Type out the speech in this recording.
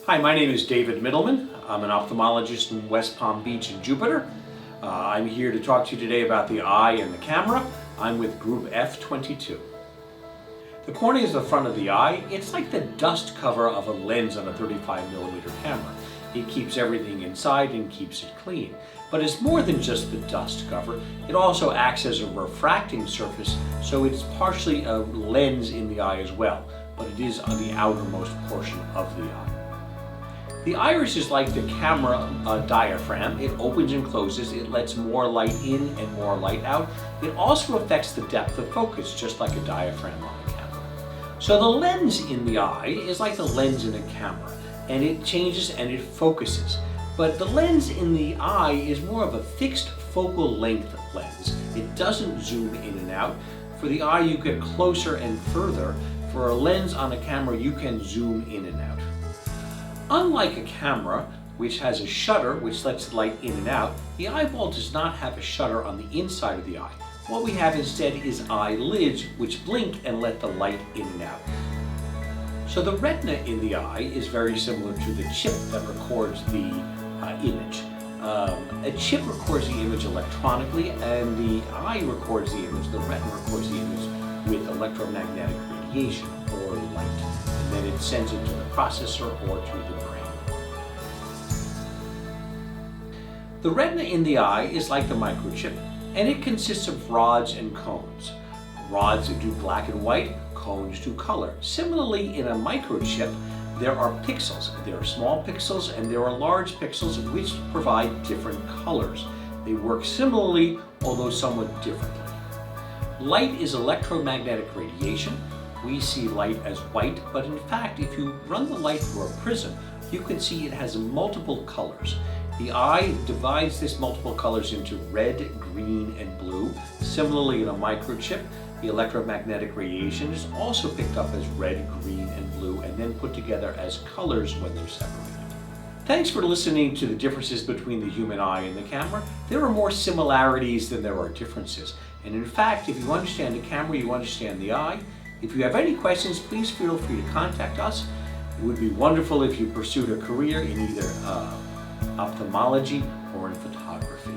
Hi, my name is David Middleman. I'm an ophthalmologist in West Palm Beach and Jupiter. I'm here to talk to you today about the eye and the camera. I'm with Group F22. The cornea is the front of the eye. It's like the dust cover of a lens on a 35mm camera. It keeps everything inside and keeps it clean. But it's more than just the dust cover. It also acts as a refracting surface, so it's partially a lens in the eye as well, but it is on the outermost portion of the eye. The iris is like the camera diaphragm. It opens and closes. It lets more light in and more light out. It also affects the depth of focus, just like a diaphragm on a camera. So the lens in the eye is like the lens in a camera, and it changes and it focuses. But the lens in the eye is more of a fixed focal length lens. It doesn't zoom in and out. For the eye, you get closer and further. For a lens on a camera, you can zoom in and out. Unlike a camera, which has a shutter which lets the light in and out, the eyeball does not have a shutter on the inside of the eye. What we have instead is eyelids which blink and let the light in and out. So the retina in the eye is very similar to the chip that records the image. A chip records the image electronically, and the eye records the image, the retina records the image with electromagnetic radiation or light. And then it sends it to the processor or to the brain. The retina in the eye is like the microchip, and it consists of rods and cones. Rods do black and white, cones do color. Similarly, in a microchip, there are pixels. There are small pixels and there are large pixels which provide different colors. They work similarly, although somewhat differently. Light is electromagnetic radiation. We see light as white, but in fact, if you run the light through a prism, you can see it has multiple colors. The eye divides this multiple colors into red, green, and blue. Similarly, in a microchip, the electromagnetic radiation is also picked up as red, green, and blue, and then put together as colors when they're separated. Thanks for listening to the differences between the human eye and the camera. There are more similarities than there are differences. And in fact, if you understand the camera, you understand the eye. If you have any questions, please feel free to contact us. It would be wonderful if you pursued a career in either ophthalmology or in photography.